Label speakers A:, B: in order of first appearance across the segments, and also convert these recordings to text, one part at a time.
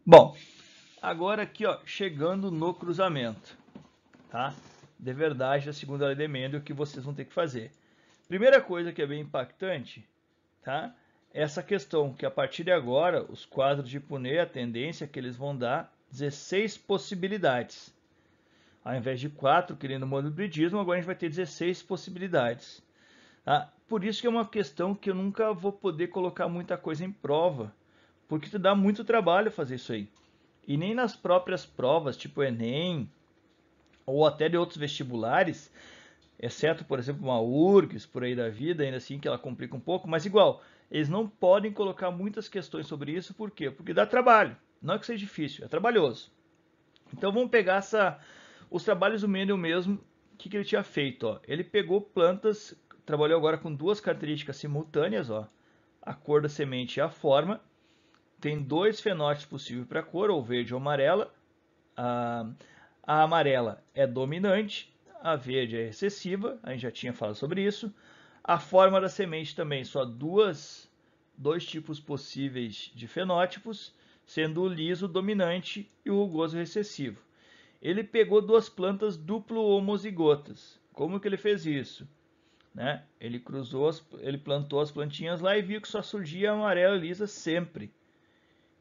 A: Bom, agora aqui, ó, chegando no cruzamento, tá? De verdade, a segunda lei de Mendel, que vocês vão ter que fazer. Primeira coisa que é bem impactante, tá? É essa questão que a partir de agora, os quadros de Punnett, a tendência é que eles vão dar 16 possibilidades. Ao invés de 4, querendo monobridismo, agora a gente vai ter 16 possibilidades. Tá? Por isso que é uma questão que eu nunca vou poder colocar muita coisa em prova, porque dá muito trabalho fazer isso aí. E nem nas próprias provas, tipo Enem, ou até de outros vestibulares, exceto, por exemplo, uma URGS, por aí da vida, ainda assim que ela complica um pouco, mas igual, eles não podem colocar muitas questões sobre isso, por quê? Porque dá trabalho, não é que seja difícil, é trabalhoso. Então vamos pegar os trabalhos do Mendel mesmo, o que ele tinha feito? Ó. Ele pegou plantas, trabalhou agora com duas características simultâneas, ó, a cor da semente e a forma. Tem dois fenótipos possíveis para a cor, ou verde ou amarela. A amarela é dominante, a verde é recessiva, a gente já tinha falado sobre isso. A forma da semente também, só dois tipos possíveis de fenótipos, sendo o liso dominante e o rugoso recessivo. Ele pegou duas plantas duplo homozigotas. Como que ele fez isso? Né? Ele plantou as plantinhas lá e viu que só surgia amarela lisa sempre.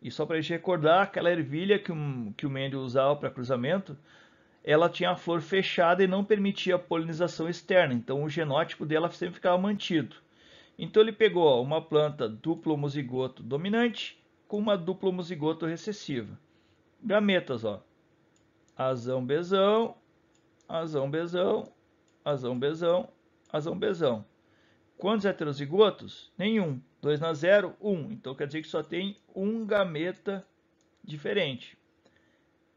A: E só para a gente recordar, aquela ervilha que o Mendel usava para cruzamento, ela tinha a flor fechada e não permitia a polinização externa, então o genótipo dela sempre ficava mantido. Então ele pegou ó, uma planta duplo homozigoto dominante com uma duplo homozigoto recessiva. Gametas, ó. Azão, bezão, azão, bezão, azão, bezão, azão, bezão. Quantos heterozigotos? Nenhum. 2 na 0, 1. Então quer dizer que só tem um gameta diferente.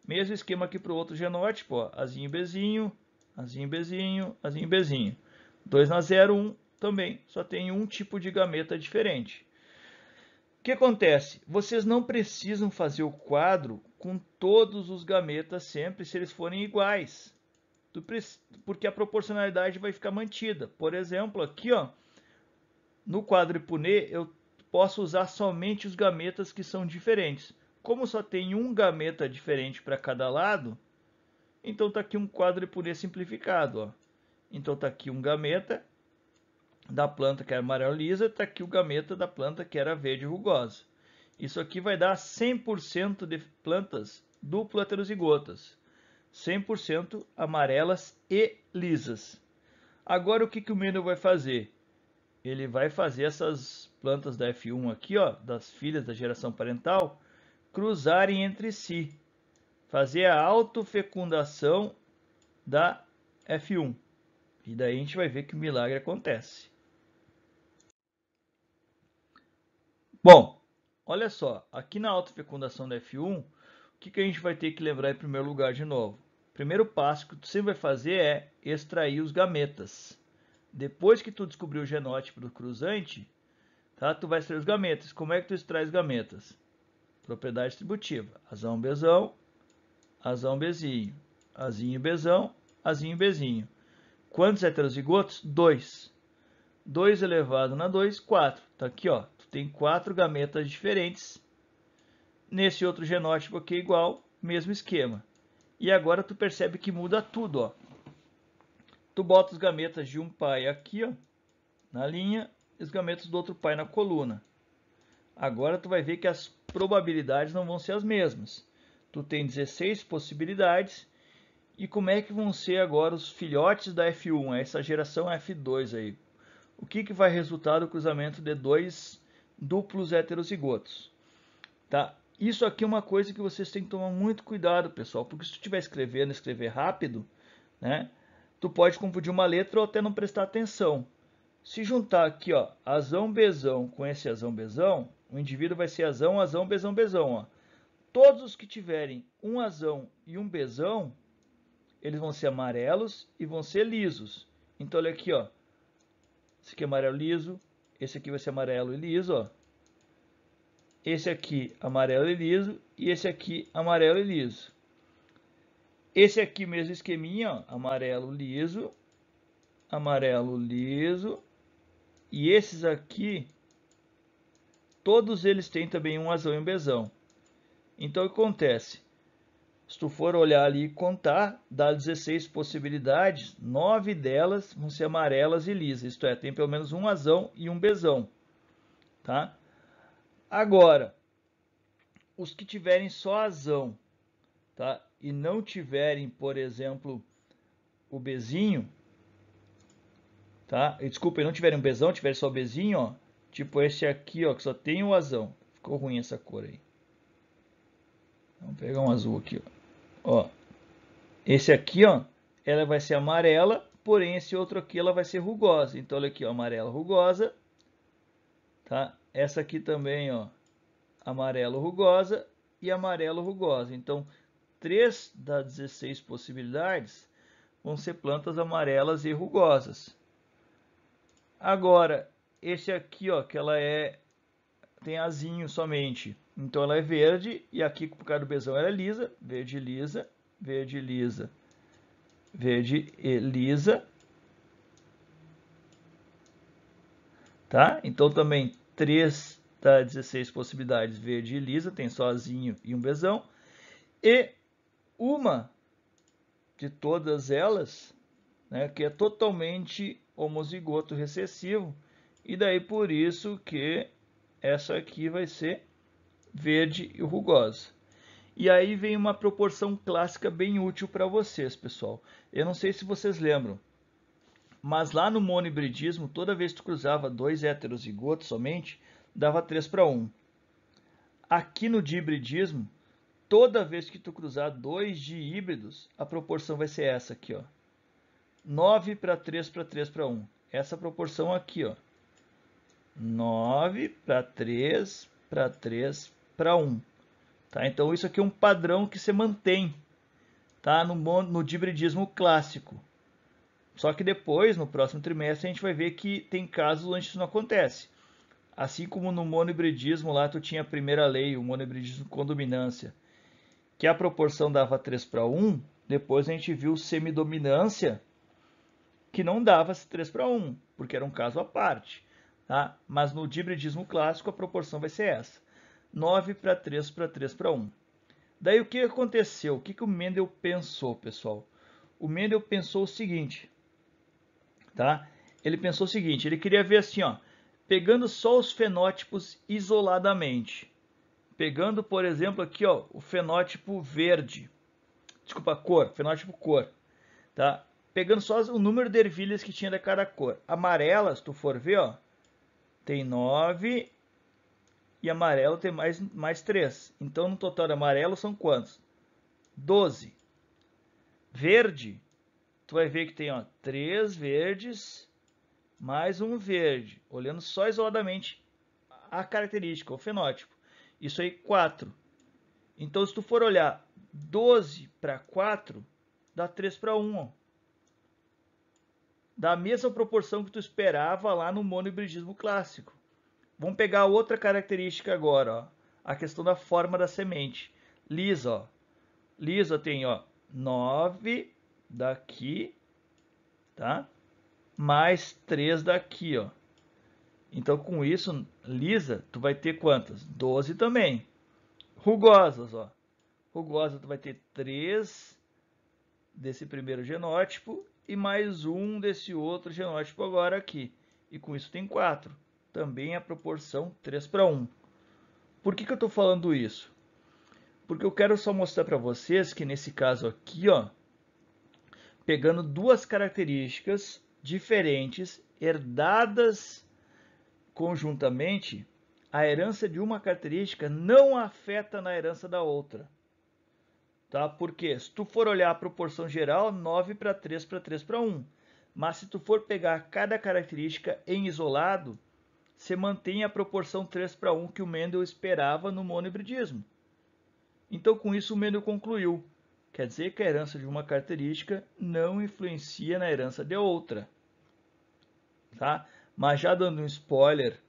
A: Mesmo esquema aqui para o outro genótipo, ó. Azinho, bezinho, azinho, bezinho, azinho, bezinho. 2 na 0, 1 também. Só tem um tipo de gameta diferente. O que acontece? Vocês não precisam fazer o quadro com todos os gametas sempre se eles forem iguais. Porque a proporcionalidade vai ficar mantida. Por exemplo, aqui, ó, no quadro Punnett, eu posso usar somente os gametas que são diferentes. Como só tem um gameta diferente para cada lado, então está aqui um quadro Punnett simplificado. Ó. Então está aqui um gameta da planta que era amarela lisa, está aqui o gameta da planta que era verde rugosa. Isso aqui vai dar 100% de plantas duplo heterozigotas. 100% amarelas e lisas. Agora o que o Mendel vai fazer? Ele vai fazer essas plantas da F1 aqui, ó, das filhas da geração parental, cruzarem entre si. Fazer a autofecundação da F1. E daí a gente vai ver que o milagre acontece. Bom, olha só, aqui na autofecundação da F1, o que a gente vai ter que lembrar em primeiro lugar de novo? O primeiro passo que tu sempre vai fazer é extrair os gametas. Depois que tu descobrir o genótipo do cruzante, tá, tu vai extrair os gametas. Como é que tu extrai os gametas? Propriedade distributiva. Azão, bezão, azão, bezinho. Azinho, bezão, azinho, bezinho. Quantos heterozigotos? 2. 2 elevado na 2, 4. Tá aqui, ó. Tu tem 4 gametas diferentes. Nesse outro genótipo aqui é igual, mesmo esquema. E agora tu percebe que muda tudo, ó. Tu bota os gametas de um pai aqui, ó, na linha, e os gametas do outro pai na coluna. Agora tu vai ver que as probabilidades não vão ser as mesmas. Tu tem 16 possibilidades. E como é que vão ser agora os filhotes da F1, essa geração F2 aí? O que vai resultar do cruzamento de dois duplos heterozigotos? Tá? Isso aqui é uma coisa que vocês têm que tomar muito cuidado, pessoal, porque se tu estiver escrevendo, escrever rápido, né, tu pode confundir uma letra ou até não prestar atenção. Se juntar aqui, ó, azão, bezão com esse azão, bezão, o indivíduo vai ser azão, azão, bezão, bezão. Ó. Todos os que tiverem um azão e um bezão, eles vão ser amarelos e vão ser lisos. Então, olha aqui, ó. Esse aqui é amarelo liso, esse aqui vai ser amarelo e liso, ó. Esse aqui amarelo e liso e esse aqui amarelo e liso. Esse aqui mesmo esqueminha, ó, amarelo liso e esses aqui, todos eles têm também um azão e um bezão. Então, o que acontece? Se tu for olhar ali e contar, dá 16 possibilidades, 9 delas vão ser amarelas e lisas, isto é, tem pelo menos um azão e um bezão, tá? Agora, os que tiverem só azão, tá? E não tiverem, por exemplo, o bezinho, tá? Desculpa, não tiverem um bezão, tiverem só o bezinho, ó, tipo esse aqui, ó, que só tem o azão. Ficou ruim essa cor aí. Vamos pegar um azul aqui, ó. Ó, esse aqui, ó, ela vai ser amarela, porém esse outro aqui ela vai ser rugosa. Então olha aqui, ó, amarela rugosa, tá? Essa aqui também, ó, amarelo rugosa e amarelo rugosa. Então, 3 das 16 possibilidades vão ser plantas amarelas e rugosas. Agora, esse aqui, ó, que ela tem azinho somente. Então ela é verde e aqui por causa do bezão ela é lisa, verde lisa, verde lisa, verde e lisa, tá? Então também 3 das 16 possibilidades verde e lisa, tem só azinho e um bezão. E uma de todas elas, né, que é totalmente homozigoto recessivo, e daí por isso que essa aqui vai ser verde e rugosa. E aí vem uma proporção clássica bem útil para vocês, pessoal. Eu não sei se vocês lembram, mas lá no monohibridismo, toda vez que tu cruzava dois heterozigotos somente, dava 3:1. Aqui no dihibridismo, toda vez que tu cruzar dois dihíbridos, a proporção vai ser essa aqui, ó. 9:3:3:1. Essa proporção aqui, ó. 9:3:3:1. Tá? Então isso aqui é um padrão que se mantém, tá? no dihibridismo clássico. Só que depois, no próximo trimestre, a gente vai ver que tem casos onde isso não acontece. Assim como no monohibridismo lá tu tinha a primeira lei, o monohibridismo com dominância, que a proporção dava 3:1, depois a gente viu semidominância que não dava 3:1, porque era um caso à parte. Tá? Mas no dihibridismo clássico a proporção vai ser essa. 9:3:3:1. Daí o que aconteceu? O que o Mendel pensou, pessoal? O Mendel pensou o seguinte, tá? Ele pensou o seguinte, ele queria ver assim, ó, pegando só os fenótipos isoladamente. Pegando, por exemplo, aqui, ó, o fenótipo verde. Desculpa, cor, fenótipo cor, tá? Pegando só o número de ervilhas que tinha de cada cor. Amarela, se tu for ver, ó, tem 9 e amarelo tem mais 3. Então, no total de amarelo são quantos? 12. Verde, tu vai ver que tem, ó, 3 verdes mais um verde. Olhando só isoladamente a característica, o fenótipo. Isso aí, 4. Então, se tu for olhar 12 para 4, dá 3:1. Ó. Dá a mesma proporção que tu esperava lá no monohibridismo clássico. Vamos pegar outra característica agora, ó. A questão da forma da semente. Lisa, ó. Lisa tem, ó, 9 daqui, tá? Mais 3 daqui, ó. Então, com isso, lisa, tu vai ter quantas? 12 também. Rugosas, ó. Rugosa, tu vai ter 3 desse primeiro genótipo e mais um desse outro genótipo agora aqui. E com isso tem 4. Também a proporção 3:1. Por que eu estou falando isso? Porque eu quero só mostrar para vocês que nesse caso aqui, ó, pegando duas características diferentes, herdadas conjuntamente, a herança de uma característica não afeta na herança da outra. Tá? Porque se tu for olhar a proporção geral, 9:3:3:1. Mas se tu for pegar cada característica em isolado, você mantém a proporção 3:1 que o Mendel esperava no monohibridismo. Então, com isso, o Mendel concluiu. Quer dizer que a herança de uma característica não influencia na herança de outra. Tá? Mas já dando um spoiler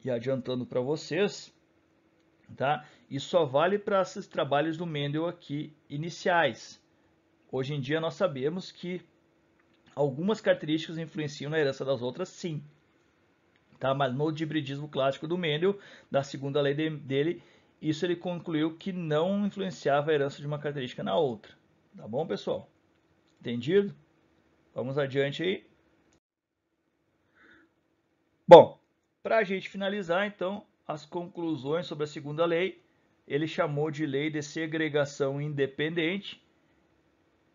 A: e adiantando para vocês, tá? Isso só vale para esses trabalhos do Mendel aqui iniciais. Hoje em dia nós sabemos que algumas características influenciam na herança das outras, sim. Tá? Mas no dihibridismo clássico do Mendel, da segunda lei dele, isso ele concluiu que não influenciava a herança de uma característica na outra. Tá bom, pessoal? Entendido? Vamos adiante aí. Bom, para a gente finalizar, então, as conclusões sobre a segunda lei, ele chamou de lei de segregação independente.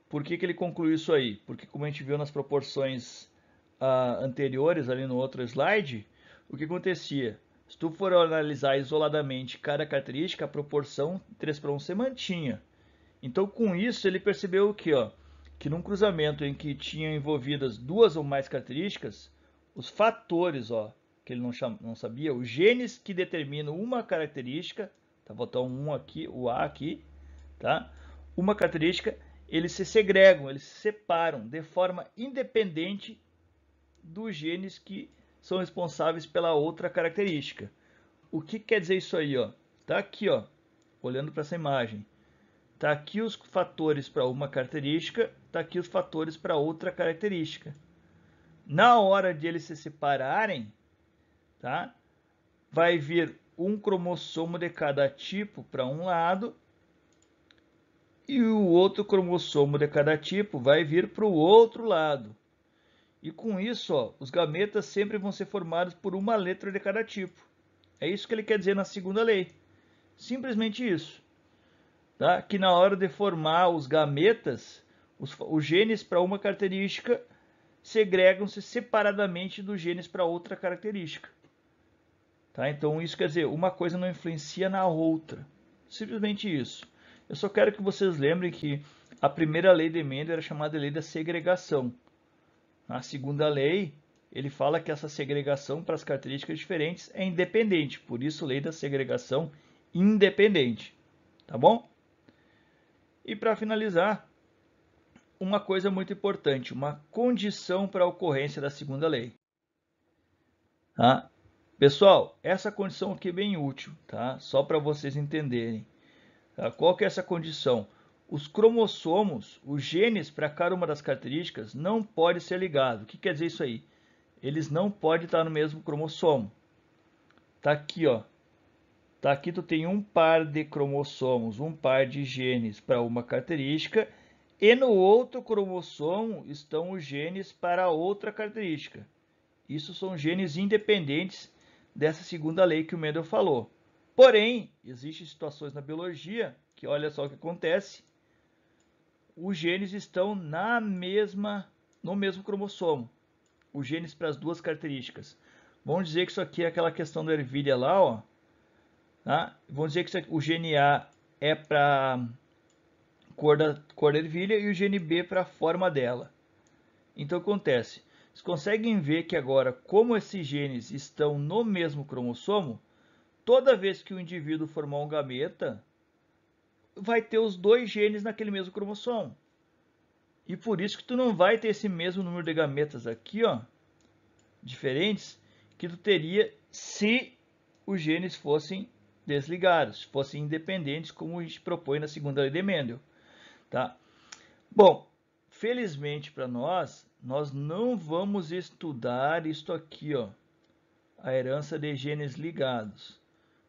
A: Por que ele concluiu isso aí? Porque, como a gente viu nas proporções anteriores, ali no outro slide, o que acontecia? Se tu for analisar isoladamente cada característica, a proporção 3:1 se mantinha. Então, com isso, ele percebeu que, que num cruzamento em que tinham envolvidas duas ou mais características, os fatores, que ele não sabia, os genes que determinam uma característica, tá? Vou botar um aqui, o A aqui, tá? Uma característica, eles se segregam, eles se separam de forma independente dos genes que são responsáveis pela outra característica. O que quer dizer isso aí? Tá aqui, olhando para essa imagem. Tá aqui os fatores para uma característica, tá aqui os fatores para outra característica. Na hora de eles se separarem, tá? Vai vir um cromossomo de cada tipo para um lado e o outro cromossomo de cada tipo vai vir para o outro lado. E com isso, os gametas sempre vão ser formados por uma letra de cada tipo. É isso que ele quer dizer na segunda lei. Simplesmente isso. Tá? Que na hora de formar os gametas, os genes para uma característica segregam-se separadamente dos genes para outra característica. Tá? Então isso quer dizer, uma coisa não influencia na outra. Simplesmente isso. Eu só quero que vocês lembrem que a primeira lei de Mendel era chamada de lei da segregação. Na segunda lei, ele fala que essa segregação para as características diferentes é independente. Por isso, lei da segregação independente. Tá bom? E para finalizar, uma coisa muito importante, uma condição para a ocorrência da segunda lei. Tá? Pessoal, essa condição aqui é bem útil, tá? Só para vocês entenderem. Tá? Qual que é essa condição? Os cromossomos, os genes para cada uma das características não podem ser ligados. O que quer dizer isso aí? Eles não podem estar no mesmo cromossomo. Tá aqui, Tá aqui tu tem um par de cromossomos, um par de genes para uma característica, e no outro cromossomo estão os genes para outra característica. Isso são genes independentes dessa segunda lei que o Mendel falou. Porém, existem situações na biologia que, olha só o que acontece, os genes estão no mesmo cromossomo, os genes para as duas características. Vamos dizer que isso aqui é aquela questão da ervilha lá, tá? Vamos dizer que o gene A é para cor da ervilha e o gene B para a forma dela. Então acontece, vocês conseguem ver que agora, como esses genes estão no mesmo cromossomo, toda vez que o indivíduo formar um gameta, vai ter os dois genes naquele mesmo cromossomo. E por isso que tu não vai ter esse mesmo número de gametas aqui, diferentes, que tu teria se os genes fossem desligados, fossem independentes, como a gente propõe na segunda lei de Mendel. Tá? Bom, felizmente para nós não vamos estudar isto aqui, a herança de genes ligados,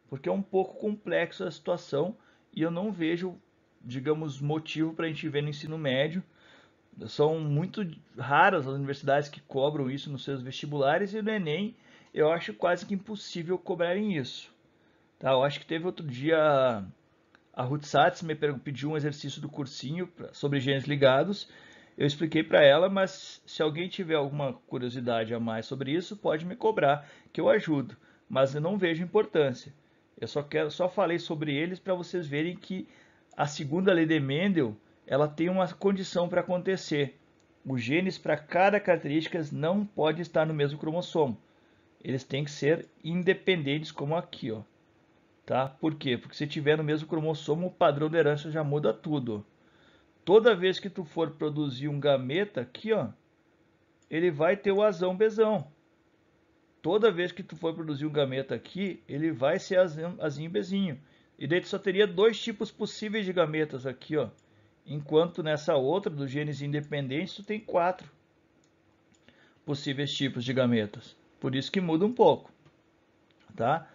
A: porque é um pouco complexo a situação e eu não vejo, digamos, motivo para a gente ver no ensino médio. São muito raras as universidades que cobram isso nos seus vestibulares e no Enem eu acho quase que impossível cobrarem isso. Tá? Eu acho que teve outro dia a Ruth Satz me pediu um exercício do cursinho sobre genes ligados. Eu expliquei para ela, mas se alguém tiver alguma curiosidade a mais sobre isso, pode me cobrar, que eu ajudo. Mas eu não vejo importância. Eu só falei sobre eles para vocês verem que a segunda lei de Mendel, ela tem uma condição para acontecer. Os genes para cada característica não podem estar no mesmo cromossomo. Eles têm que ser independentes, como aqui, Tá? Por quê? Porque se tiver no mesmo cromossomo, o padrão de herança já muda tudo. Toda vez que tu for produzir um gameta aqui, ele vai ter o azão bezão. Toda vez que tu for produzir um gameta aqui, ele vai ser azinho bezinho. E daí tu só teria dois tipos possíveis de gametas aqui, Enquanto nessa outra, dos genes independentes, tu tem 4 possíveis tipos de gametas. Por isso que muda um pouco, tá?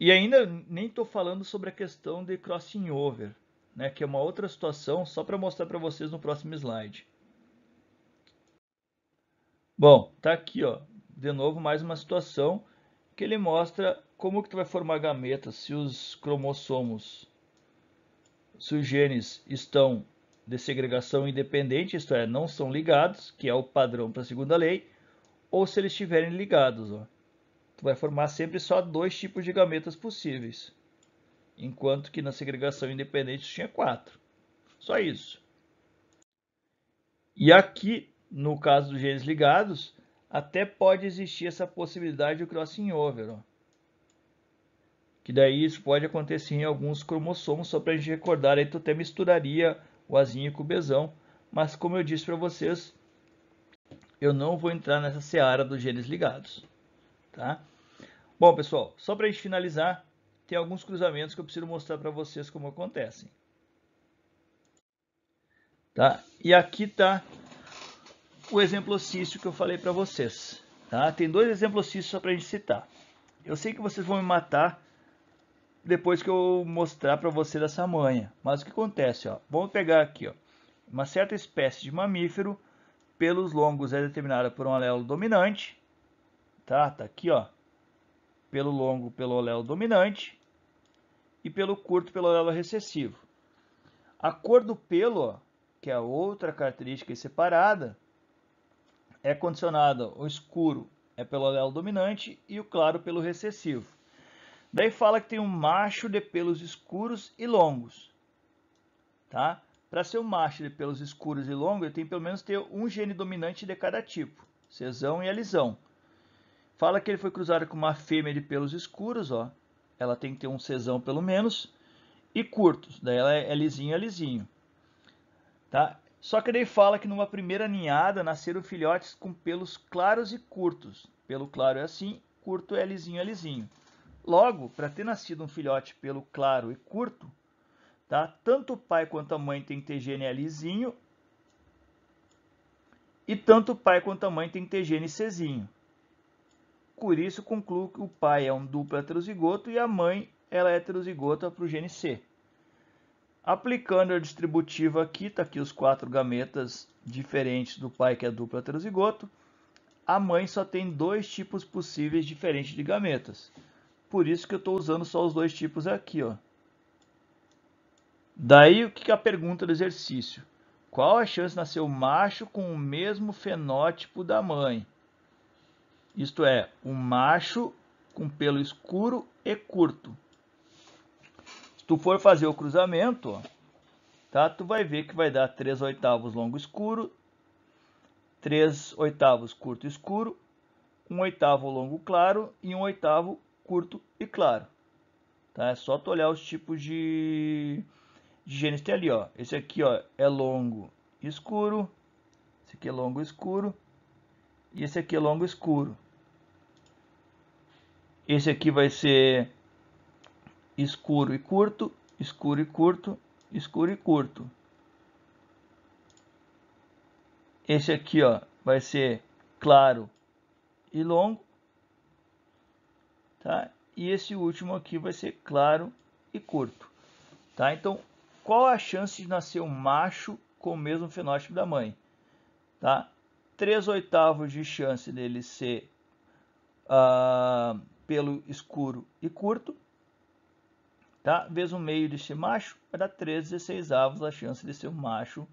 A: E ainda nem estou falando sobre a questão de crossing over, né, que é uma outra situação, só para mostrar para vocês no próximo slide. Bom, tá aqui, ó, de novo mais uma situação que ele mostra como que tu vai formar gametas se os cromossomos, se os genes estão de segregação independente, isto é, não são ligados, que é o padrão para a segunda lei, ou se eles estiverem ligados, ó. Tu vai formar sempre só 2 tipos de gametas possíveis, enquanto que na segregação independente tinha 4. Só isso. E aqui, no caso dos genes ligados, até pode existir essa possibilidade de crossing over, ó. Que daí isso pode acontecer em alguns cromossomos, só para a gente recordar, aí tu até misturaria o azinho com o Bzão, mas como eu disse para vocês, eu não vou entrar nessa seara dos genes ligados, tá? Bom, pessoal, só para a gente finalizar, tem alguns cruzamentos que eu preciso mostrar para vocês como acontecem. Tá? E aqui está o exemplocício que eu falei para vocês. Tá? Tem 2 exemplocícios só para a gente citar. Eu sei que vocês vão me matar depois que eu mostrar para vocês essa manha. Mas o que acontece? Ó? Vamos pegar aqui, ó, uma certa espécie de mamífero, pelos longos é determinada por um alelo dominante. Tá aqui, ó, pelo longo pelo alelo dominante e pelo curto pelo alelo recessivo. A cor do pelo, ó, que é outra característica separada, é condicionada, o escuro é pelo alelo dominante e o claro pelo recessivo. Daí fala que tem um macho de pelos escuros e longos. Tá? Para ser um macho de pelos escuros e longos, ele tem pelo menos ter um gene dominante de cada tipo, Czão e Lzão. Fala que ele foi cruzado com uma fêmea de pelos escuros, ó. Ela tem que ter um Czão pelo menos, e curtos, daí ela é Lzinho e Lzinho. Tá? Só que daí fala que numa primeira ninhada nasceram filhotes com pelos claros e curtos. Pelo claro é assim, curto é Lzinho. Logo, para ter nascido um filhote pelo claro e curto, tá? Tanto o pai quanto a mãe tem que ter gene Lzinho e tanto o pai quanto a mãe tem que ter gene Czinho. Por isso, concluo que o pai é um duplo heterozigoto e a mãe ela é heterozigota para o gene C. Aplicando a distributiva aqui, está aqui os 4 gametas diferentes do pai, que é duplo heterozigoto. A mãe só tem 2 tipos possíveis diferentes de gametas. Por isso que eu estou usando só os 2 tipos aqui, ó. Daí, o que é a pergunta do exercício? Qual a chance de nascer um macho com o mesmo fenótipo da mãe? Isto é, um macho com pelo escuro e curto. Se tu for fazer o cruzamento, ó, tá, tu vai ver que vai dar 3/8 longo escuro, 3/8 curto escuro, 1/8 longo claro e 1/8 curto e claro. Tá? É só tu olhar os tipos de genes que tem ali, ó. Esse aqui, ó, é longo escuro, esse aqui é longo escuro e esse aqui é longo escuro. Esse aqui vai ser escuro e curto, escuro e curto, escuro e curto. Esse aqui, ó, vai ser claro e longo, tá? E esse último aqui vai ser claro e curto, tá? Então, qual a chance de nascer um macho com o mesmo fenótipo da mãe, tá? 3/8 de chance dele ser pelo escuro e curto, tá? Vezes o meio desse macho, vai dar 3/16 a chance de ser um macho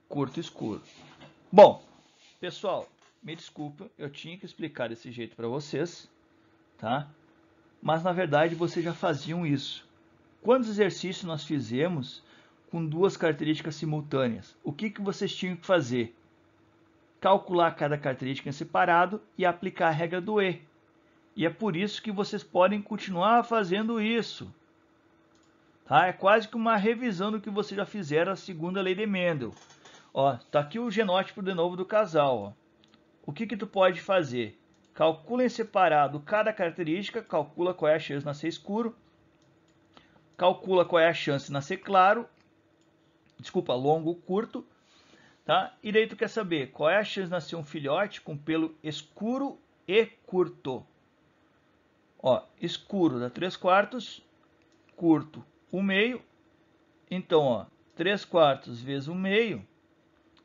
A: curto e escuro. Bom, pessoal, me desculpa, eu tinha que explicar desse jeito para vocês, tá? Mas na verdade vocês já faziam isso. Quantos exercícios nós fizemos com 2 características simultâneas? O que vocês tinham que fazer? Calcular cada característica em separado e aplicar a regra do E. E é por isso que vocês podem continuar fazendo isso. Tá? É quase que uma revisão do que vocês já fizeram a segunda lei de Mendel. Ó, tá aqui o genótipo de novo do casal. Ó. O que tu pode fazer? Calcula em separado cada característica, calcula qual é a chance de nascer escuro, calcula qual é a chance de nascer claro, desculpa, longo ou curto, tá? E daí tu quer saber qual é a chance de nascer um filhote com pelo escuro e curto. Ó, escuro dá 3/4, curto 1/2. Então, ó, 3/4 vezes 1/2,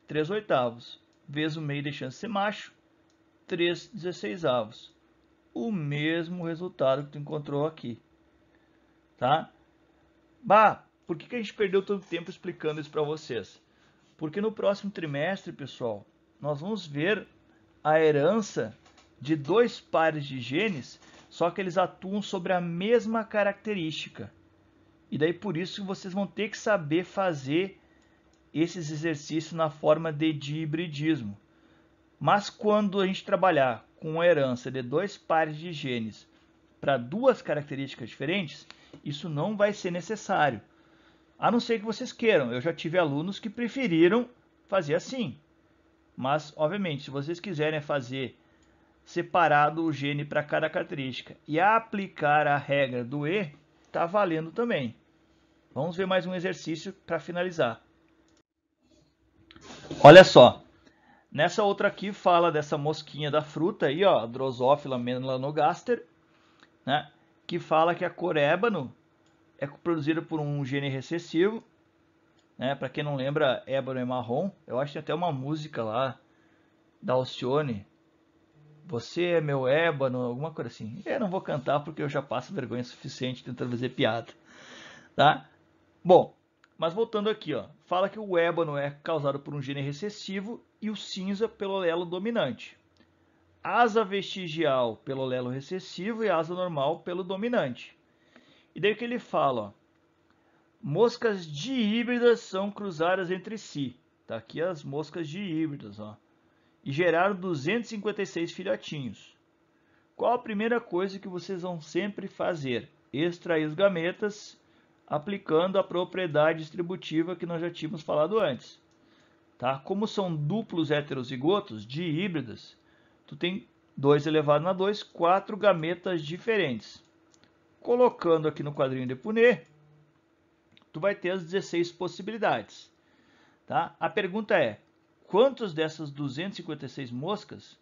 A: 3/8. Vezes 1/2 deixando de ser macho, 3/16. O mesmo resultado que tu encontrou aqui. Tá? Bah, por que a gente perdeu tanto tempo explicando isso para vocês? Porque no próximo trimestre, pessoal, nós vamos ver a herança de 2 pares de genes, só que eles atuam sobre a mesma característica. E daí por isso vocês vão ter que saber fazer esses exercícios na forma de dihibridismo. Mas quando a gente trabalhar com a herança de 2 pares de genes para 2 características diferentes, isso não vai ser necessário. A não ser que vocês queiram. Eu já tive alunos que preferiram fazer assim. Mas, obviamente, se vocês quiserem fazer separado o gene para cada característica e aplicar a regra do E, está valendo também. Vamos ver mais um exercício para finalizar. Olha só. Nessa outra aqui fala dessa mosquinha da fruta aí, ó, Drosophila melanogaster, né, que fala que a cor ébano é produzida por um gene recessivo, né? Para quem não lembra, ébano é marrom. Eu acho que tem até uma música lá da Alcione. Você é meu ébano, alguma coisa assim. Eu não vou cantar porque eu já passo vergonha suficiente tentando fazer piada, tá? Bom, mas voltando aqui, ó, fala que o ébano é causado por um gene recessivo e o cinza pelo alelo dominante. Asa vestigial pelo alelo recessivo e asa normal pelo dominante. E daí o que ele fala, ó, moscas dihíbridas são cruzadas entre si. Tá aqui as moscas dihíbridas, ó. E geraram 256 filhotinhos. Qual a primeira coisa que vocês vão sempre fazer? Extrair os gametas, aplicando a propriedade distributiva que nós já tínhamos falado antes. Tá? Como são duplos heterozigotos, dihíbridas, tu tem 2 elevado a 2, 4 gametas diferentes. Colocando aqui no quadrinho de Punnett, tu vai ter as 16 possibilidades. Tá? A pergunta é, quantas dessas 256 moscas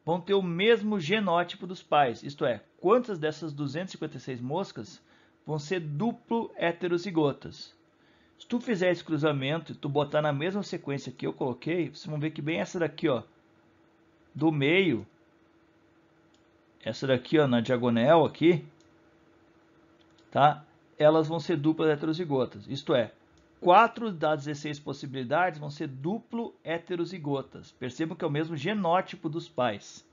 A: vão ter o mesmo genótipo dos pais? Isto é, quantas dessas 256 moscas vão ser duplo heterozigotas? Se tu fizer esse cruzamento e tu botar na mesma sequência que eu coloquei, vocês vão ver que bem essa daqui, ó, do meio, essa daqui, ó, na diagonal aqui, tá? Elas vão ser duplas heterozigotas. Isto é, 4 das 16 possibilidades vão ser duplo heterozigotas. Percebam que é o mesmo genótipo dos pais.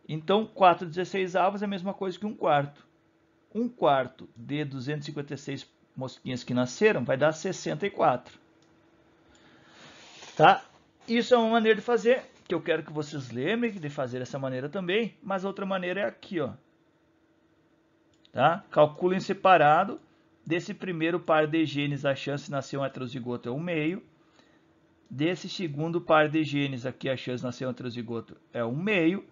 A: Então, 4 16avos é a mesma coisa que 1/4. 1/4 de 256 mosquinhas que nasceram vai dar 64. Tá? Isso é uma maneira de fazer, que eu quero que vocês lembrem de fazer dessa maneira também, mas a outra maneira é aqui, ó. Tá? Calcula em separado. Desse primeiro par de genes, a chance de nascer um heterozigoto é 1/2. Desse segundo par de genes aqui, a chance de nascer um heterozigoto é 1/2.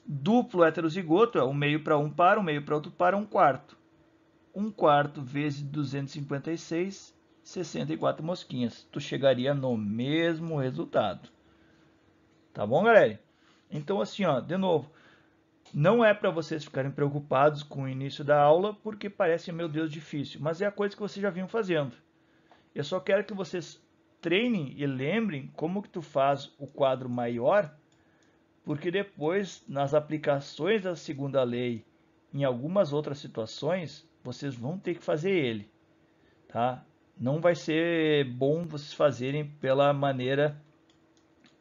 A: Duplo heterozigoto é 1/2 para um par, 1/2 para outro par, 1/4. 1/4 vezes 256, 64 mosquinhas. Tu chegaria no mesmo resultado. Tá bom, galera? Então, assim, ó, de novo, não é para vocês ficarem preocupados com o início da aula, porque parece, meu Deus, difícil. Mas é a coisa que vocês já vinham fazendo. Eu só quero que vocês treinem e lembrem como que tu faz o quadro maior, porque depois, nas aplicações da segunda lei, em algumas outras situações, vocês vão ter que fazer ele. Tá? Não vai ser bom vocês fazerem pela maneira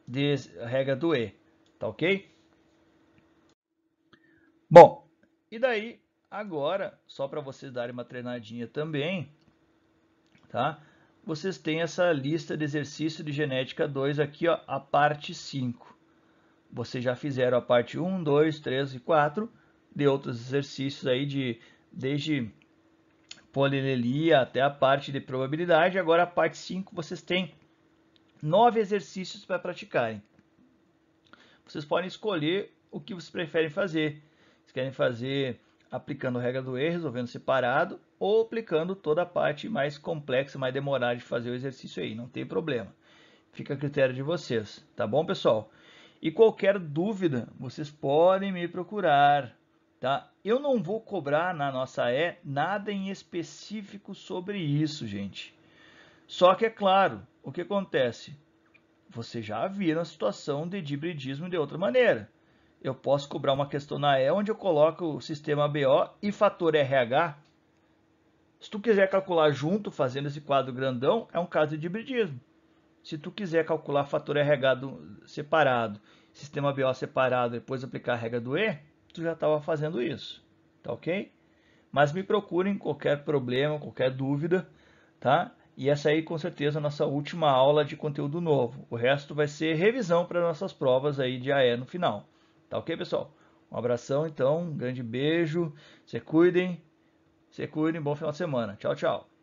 A: de regra do E. Tá ok? Bom, e daí, agora, só para vocês darem uma treinadinha também, tá? Vocês têm essa lista de exercício de genética 2 aqui, ó, a parte 5. Vocês já fizeram a parte 1, 2, 3 e 4 de outros exercícios aí desde polilelia até a parte de probabilidade. Agora a parte 5 vocês têm 9 exercícios para praticarem. Vocês podem escolher o que vocês preferem fazer. Vocês querem fazer aplicando a regra do E, resolvendo separado, ou aplicando toda a parte mais complexa, mais demorada de fazer o exercício aí. Não tem problema. Fica a critério de vocês. Tá bom, pessoal? E qualquer dúvida, vocês podem me procurar. tá? Eu não vou cobrar na nossa E nada em específico sobre isso, gente. Só que é claro, o que acontece? Você já viram a situação de hibridismo de outra maneira. Eu posso cobrar uma questão na E onde eu coloco o sistema BO e fator RH. Se tu quiser calcular junto, fazendo esse quadro grandão, é um caso de hibridismo. Se tu quiser calcular fator RH separado, sistema BO separado, depois aplicar a regra do E, tu já estava fazendo isso, tá ok? Mas me procurem qualquer problema, qualquer dúvida, tá? E essa aí com certeza é a nossa última aula de conteúdo novo. O resto vai ser revisão para nossas provas aí de AE no final. Tá ok, pessoal? Um abração então, um grande beijo, se cuidem, bom final de semana. Tchau, tchau.